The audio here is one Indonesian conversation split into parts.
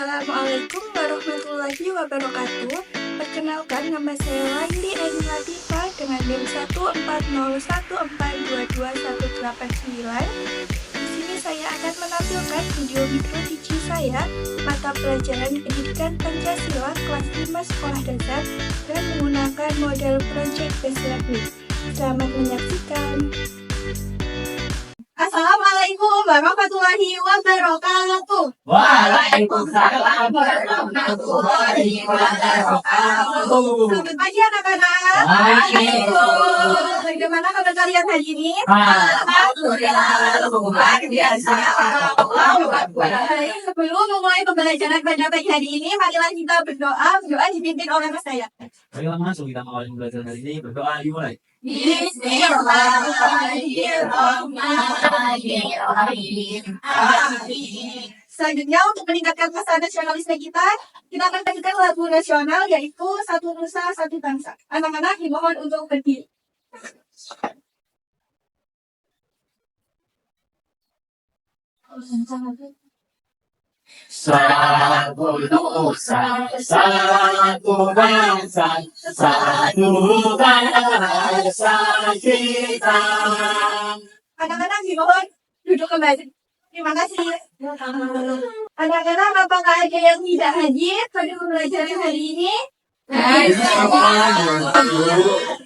Assalamualaikum warahmatullahi wabarakatuh. Perkenalkan, nama saya Laili Eni Latifah dengan NIM 14014221189. Di sini saya akan menampilkan video mikro dici saya, mata pelajaran pendidikan Pancasila kelas 5 sekolah dasar dan menggunakan model project based learning. Selamat menyaksikan. Assalamualaikum warahmatullahi wabarakatuh. Waalaikumsalam warahmatullahi wabarakatuh. Selamat pagi anak-anak. Waalaikumsalam. Bagaimana kabar kalian hari ini? Alhamdulillah, luar biasa. Allahu Akbar. Baik, sebelum memulai pembelajaran pada pagi hari ini, marilah kita berdoa. Doa dipimpin oleh Mas saya. Baiklah, langsung kita awali pembelajaran hari ini. Berdoa dimulai. Bismillahirrahmanirrahim. Amin. Selanjutnya, untuk meningkatkan rasa nasionalisme kita akan lanjutkan lagu nasional, yaitu Satu Nusa Satu Bangsa. Anak-anak dimohon untuk berdiri. Satu nusa, satu bangsa, satu bangsa kita. Anak-anak dimohon duduk kembali. Terima kasih. Anak-anak, apakah ada yang tidak hadir pada pembelajaran hari ini?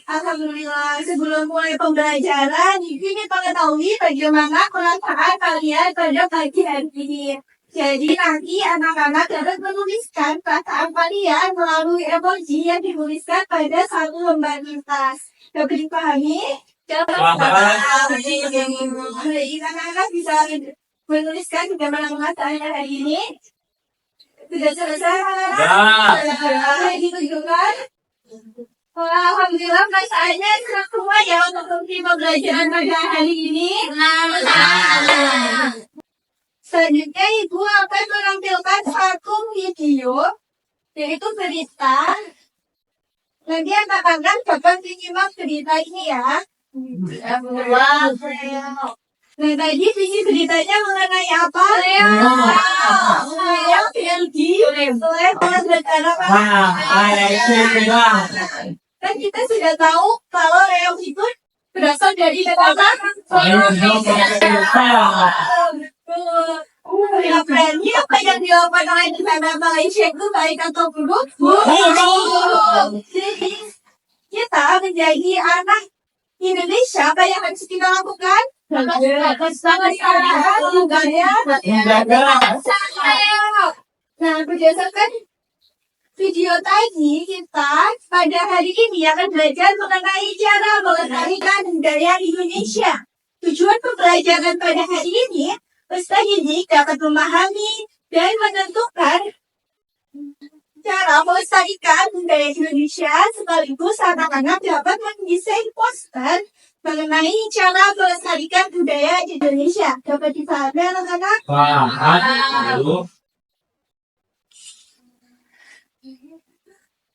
Alhamdulillah. Sebelum mulai pembelajaran, ingin mengetahui bagaimana perasaan kalian pada pagi hari ini. Jadi nanti anak-anak dapat menuliskan perasaan kalian melalui emoji yang dituliskan pada satu lembar kertas. Dapat dipahami? Baik, anak-anak bisa menuliskan bagaimana perasaannya hari ini. Sudah selesai, anak-anak? Sudah ditunjukkan? Alhamdulillah, perasaannya semua ya untuk pembelajaran pada hari ini. Selanjutnya, Ibu akan menampilkan satu video, yaitu berita. Nanti anak-anak dapat menyimak berita ini ya. Nah, tadi beritanya mengenai apa? Yang Belgi oleh negara kan kita sudah tahu kalau reog itu berasal dari negara Ini apa yang dilakukan oleh negara Malaysia itu baik atau buruk? Jadi kita menjadi anak Indonesia, apa yang harus kita lakukan? Nah, berdasarkan video tadi, kita pada hari ini akan belajar mengenai cara melestarikan budaya Indonesia. Tujuan pembelajaran pada hari ini, peserta didik dapat memahami dan menentukan cara melestarikan budaya Indonesia, sekaligus anak-anak dapat mendesain poster mengenai cara melestarikan budaya Indonesia. Dapat dipahami anak-anak?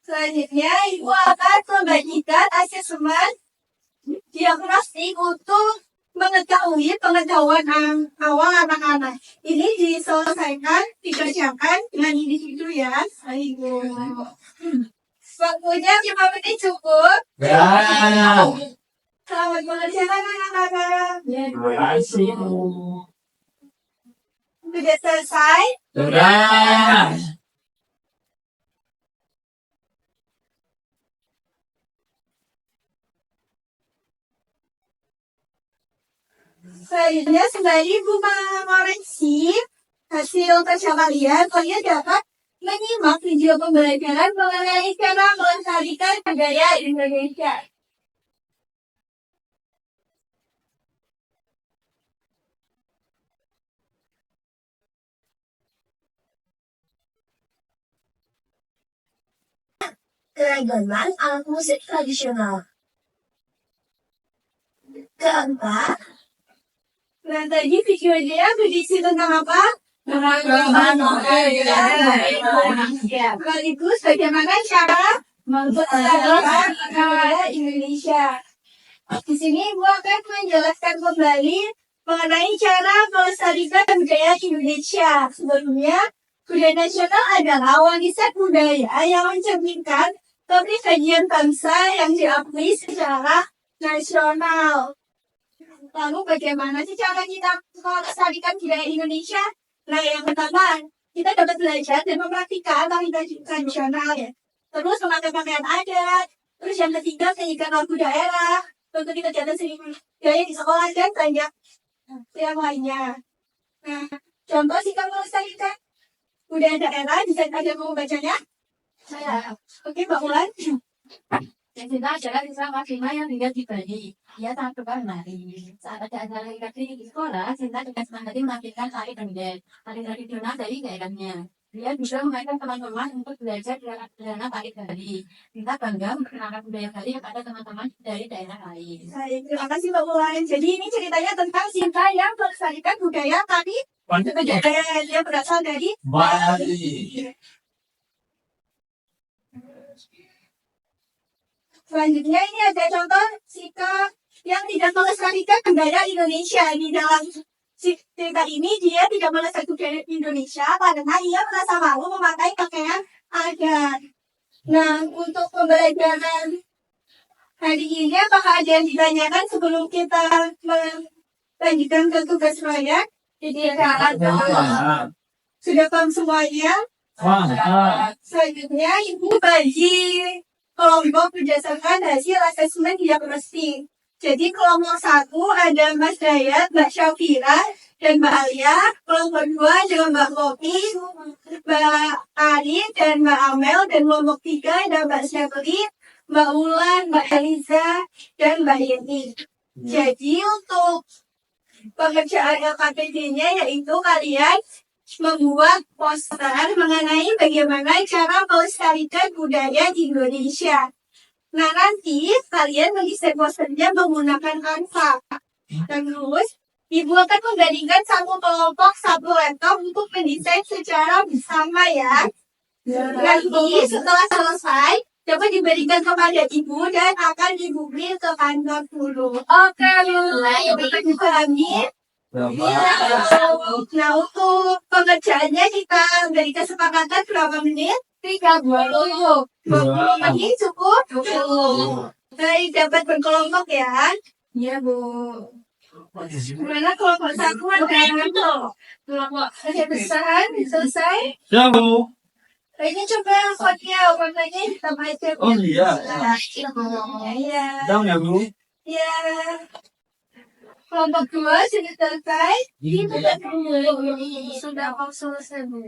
Selanjutnya, Ibu akan membagikan asesmen diagnostik untuk mengetahui pengetahuan awal anak-anak. Ini diselesaikan, dikerjakan dengan individu ya. Ayo. Waktunya 5 menit cukup. Selamat mengerjakan anak-anak. Terima kasih. Sudah selesai? Sudah. Selanjutnya, sembari Ibu mengoreksi hasil kerja kalian dapat menyimak video pembelajaran mengenai cara melestarikan budaya Indonesia. Keragaman alat musik tradisional. Keempat, Nah, tadi videonya berisi tentang apa? Sekaligus bagaimana cara melestarikan budaya Indonesia. Di sini Ibu akan menjelaskan kembali mengenai cara melestarikan budaya Indonesia. Sebelumnya, Budaya nasional adalah warisan budaya yang mencerminkan kepribadian bangsa yang diakui secara nasional. Lalu bagaimana sih cara kita melestarikan budaya Indonesia? Nah, yang pertama, kita dapat belajar dan mempraktikkan tari tradisional ya. Terus memakai pakaian adat. Terus yang ketiga, menyanyikan lagu daerah. Tentu kita kegiatan seni budaya di sekolah dan banyak yang lainnya. Nah, contoh sih kamu melestarikan budaya daerah, bisa ada mau bacanya? Saya, Oke, Mbak Ulan. yang cinta adalah siswa kelas 5 yang tinggal di Bali. Ia sangat suka menari. Saat ada acara rekreasi di sekolah, Cinta dengan senang hati melakukan tari dendeng, tari tradisional dari daerahnya. Dia juga mengajak teman-teman untuk belajar sederhana tari Bali. Cinta bangga memperkenalkan budaya Bali kepada teman-teman dari daerah lain. Baik, terima kasih Mbak Ulan. Jadi ini ceritanya tentang Sinta yang melestarikan budaya tari daerah yang berasal dari Bali. Selanjutnya ini ada contoh sikap yang tidak melestarikan budaya Indonesia. Di dalam cerita ini dia tidak melestarikan budaya Indonesia karena ia merasa malu memakai pakaian adat. Nah, untuk pembelajaran hari ini apakah ada yang ditanyakan sebelum kita melanjutkan ke tugas proyek? Jadi sudah paham semuanya? Selanjutnya Ibu bagi kelompok berdasarkan hasil asesmen diagnostik. Jadi kelompok 1 ada Mas Dayat, Mbak Syafira, dan Mbak Alia. Kelompok 2 ada Mbak Kopi, Mbak Ari, dan Mbak Amel. Dan kelompok 3 ada Mbak Syafri, Mbak Ulan, Mbak Eliza, dan Mbak Yeni. Jadi untuk pekerjaan LKPD-nya yaitu kalian membuat poster mengenai bagaimana cara melestarikan budaya di Indonesia. Nah, nanti kalian mendesain posternya menggunakan Canva. Terus, Ibu akan membandingkan satu kelompok satu laptop untuk mendesain secara bersama ya. Nanti setelah selesai, coba diberikan kepada Ibu dan akan dipublis ke kantor dulu. Oke, Bu. Pahami? Nah, untuk pengerjaannya kita beri kesepakatan berapa menit? 30. 20 menit cukup? Cukup. Baik, dapat berkelompok ya? Iya, Bu. Gimana kelompok 1 ada kelompok besar selesai? Ya, Bu. Ini coba warnanya hitam aja. Oh, iya. Iya. Tahu ya, Bu? Iya. Kelompok 2 sudah selesai. Sudah mau selesai, Bu.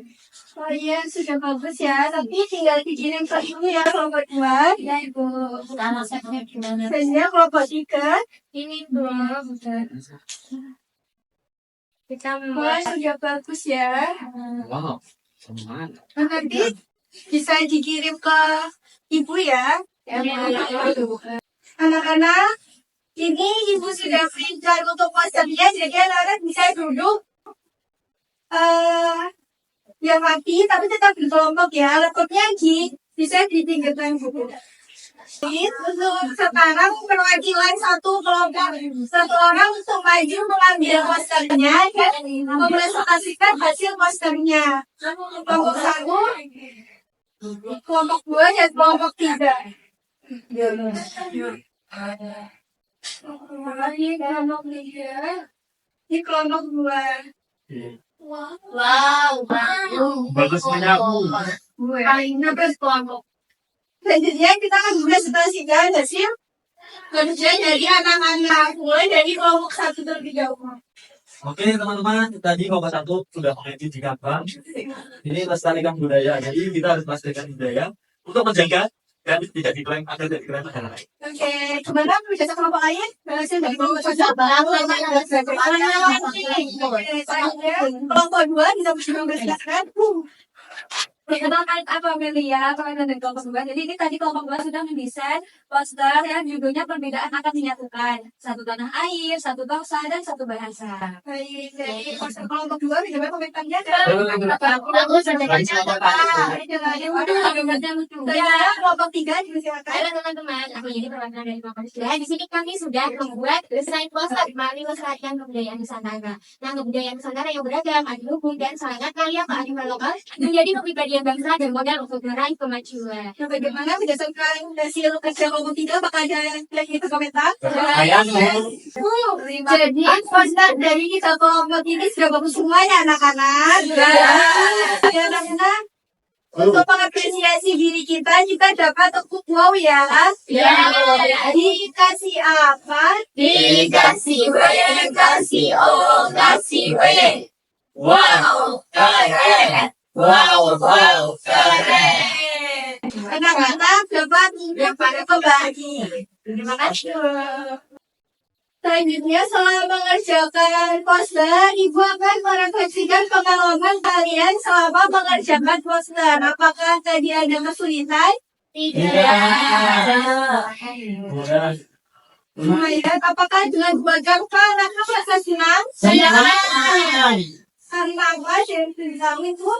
Oh iya, sudah bagus ya. Tapi tinggal dikirim ke dulu ya kelompok 2. Ya, Ibu. Sekarang saya gimana? Selanjutnya kelompok 3. Ini dua, bukan. Kita Wah, sudah bagus ya. Wow. Semangat. Nanti bisa dikirim ke Ibu ya. Anak-anak, ini Ibu sudah printkan untuk posternya, jadi anak-anak bisa duduk yang rapi, tapi tetap di kelompok ya. Laptopnya bisa dipinggirkan buku. Untuk sekarang perwakilan satu kelompok, satu orang untuk maju mengambil posternya dan mempresentasikan hasil posternya. Kelompok 1, kelompok 2, dan kelompok 3. Ini kelompok 2. Wow, Bagus banyak, Bu. Paling bagus kelompok. Selanjutnya kita akan juga situasikan hasil kerja dari anak-anak mulai dari kelompok 1 terlebih dahulu. Oke, teman-teman. Tadi kelompok 1 sudah mengedit di Canva. Ini melestarikan budaya. Jadi kita harus melestarikan budaya untuk menjaga dan tidak diklaim agar tidak diklaim negara lain. Oke, gimana berjasa kelompok lain? Berhasil dari kelompok 1. Kelompok 2 bisa menjelaskan. Perkenalkan apa Amelia, kalian dari kelompok 2. Jadi ini tadi kelompok 2 sudah mendesain poster yang judulnya perbedaan akan dinyatakan. Satu tanah air, satu bangsa, dan satu bahasa. Baik, jadi poster kelompok 2 bagaimana komentarnya? Bagus, Saya kelompok 3 silakan. Halo teman-teman, aku ini perwakilan dari kelompok 3. Di sini kami sudah membuat desain poster melalui melestarikan kebudayaan Nusantara. Nah, kebudayaan Nusantara yang beragam, adiluhung, dan sangat kaya kearifan lokal menjadi kepribadian bangsa dan modal untuk meraih kemajuan. Nah, bagaimana berdasarkan hasil kerja kelompok 3 apakah ada yang itu komentar? Jadi, Poster dari kita kelompok ini sudah bagus semuanya anak-anak. Ya, anak-anak. Untuk mengapresiasi diri kita dapat tepuk wow ya. Dikasih apa? Dikasih W, kasih O, kasih W. Wow, keren. Wow, keren. Anak-anak dapat kembali. terima kasih. Selanjutnya, setelah mengerjakan poster, Ibu akan merefleksikan pengalaman kalian selama mengerjakan poster. Apakah tadi ada kesulitan? Kemudian, apakah dengan buat gampang anak merasa senang? Karena apa? Senang itu.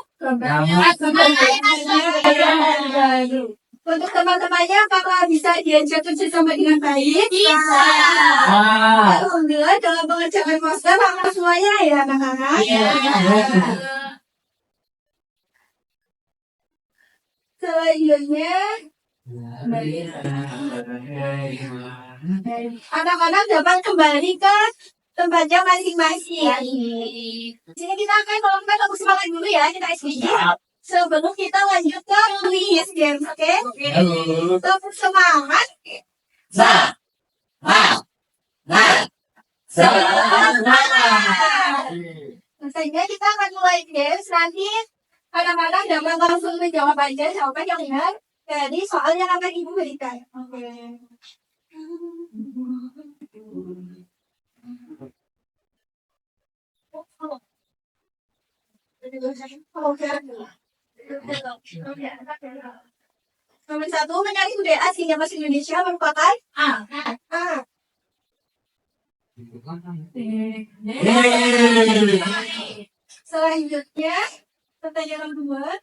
Untuk teman-temannya, apakah bisa diajak kerjasama dengan baik? Alhamdulillah, dalam mengerjakan poster, anak semuanya ya anak-anak. Selanjutnya, anak-anak dapat kembali ke tempatnya masing-masing. Di sini kita akan melakukan lagu semangat dulu ya, kita eksekusi. Sebelum kita lanjut ke quiz games, oke? Tepuk semangat. Sehingga kita akan mulai games nanti. Kadang-kadang dapat langsung menjawab aja jawaban yang benar dari soal yang akan Ibu berikan. Oke. Nomor 1, mencari budaya asing yang masuk Indonesia merupakan A. Selanjutnya, pertanyaan kedua.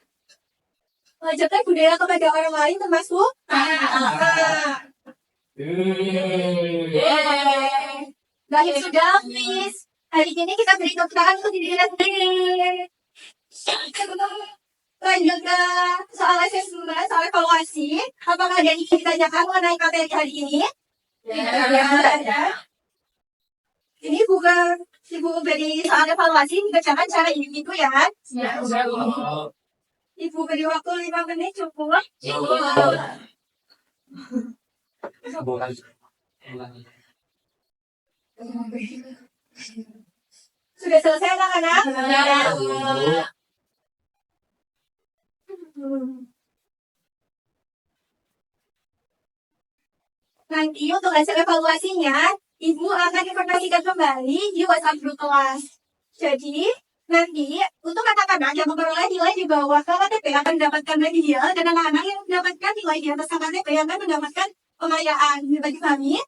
Mengajarkan budaya kepada orang lain termasuk A. Lahir sudah, please. Hari ini kita beri tepuk tangan untuk diri kita sendiri. Lanjut ke soal assessment, soal evaluasi. Apakah ada yang ingin ditanyakan mengenai materi hari ini? Tidak. Ini bukan Ibu beri soal evaluasi, dikerjakan secara individu ya. Ibu beri waktu 5 menit cukup. Sudah selesai anak-anak? Nanti untuk hasil evaluasinya, Ibu akan informasikan kembali di WhatsApp grup kelas. Jadi, nanti untuk anak-anak yang memperoleh nilai di bawah KKTP akan mendapatkan hadiah, dan anak-anak yang mendapatkan nilai di atas KKTP akan mendapatkan penghargaan. Bagi kami,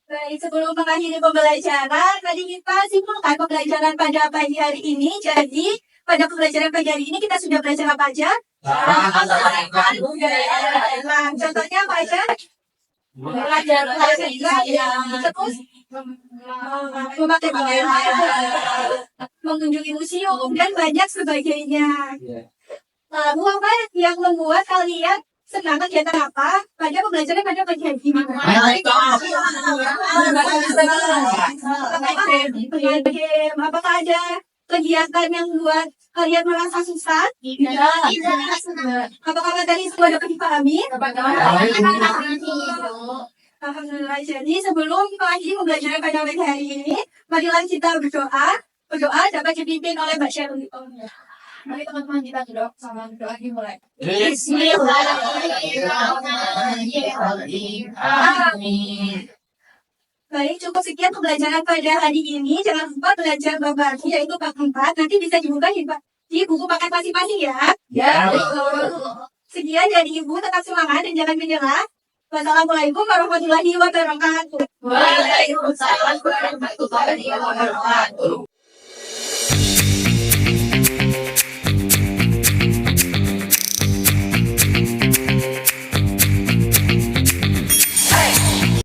baik, sebelum mengakhiri pembelajaran, tadi kita simpulkan pembelajaran pada pagi hari ini. Jadi, pada pembelajaran pagi hari ini kita sudah belajar apa aja? Contohnya apa aja? Belajar bahasa Inggris, terus memakai pakaian, mengunjungi museum, dan banyak sebagainya. Lalu apa yang membuat kalian senang kegiatan apa pada pembelajaran pada pagi hari ini? Game. Apakah ada kegiatan yang membuat kalian merasa susah? Apakah materi semua dapat dipahami? Alhamdulillah. Jadi sebelum mengakhiri pembelajaran pada pagi hari ini, marilah kita berdoa. Berdoa dapat dipimpin oleh Mbak Sherly. Mari teman-teman kita doa sama doa dimulai. Amin. Baik, cukup sekian pembelajaran pada hari ini. Jangan lupa belajar bab baru, yaitu bab 4. Nanti bisa dibuka di di buku paket masing-masing ya. Ya. Sekian dari Ibu, tetap semangat dan jangan menyerah. Wassalamualaikum warahmatullahi wabarakatuh. Waalaikumsalam warahmatullahi wabarakatuh.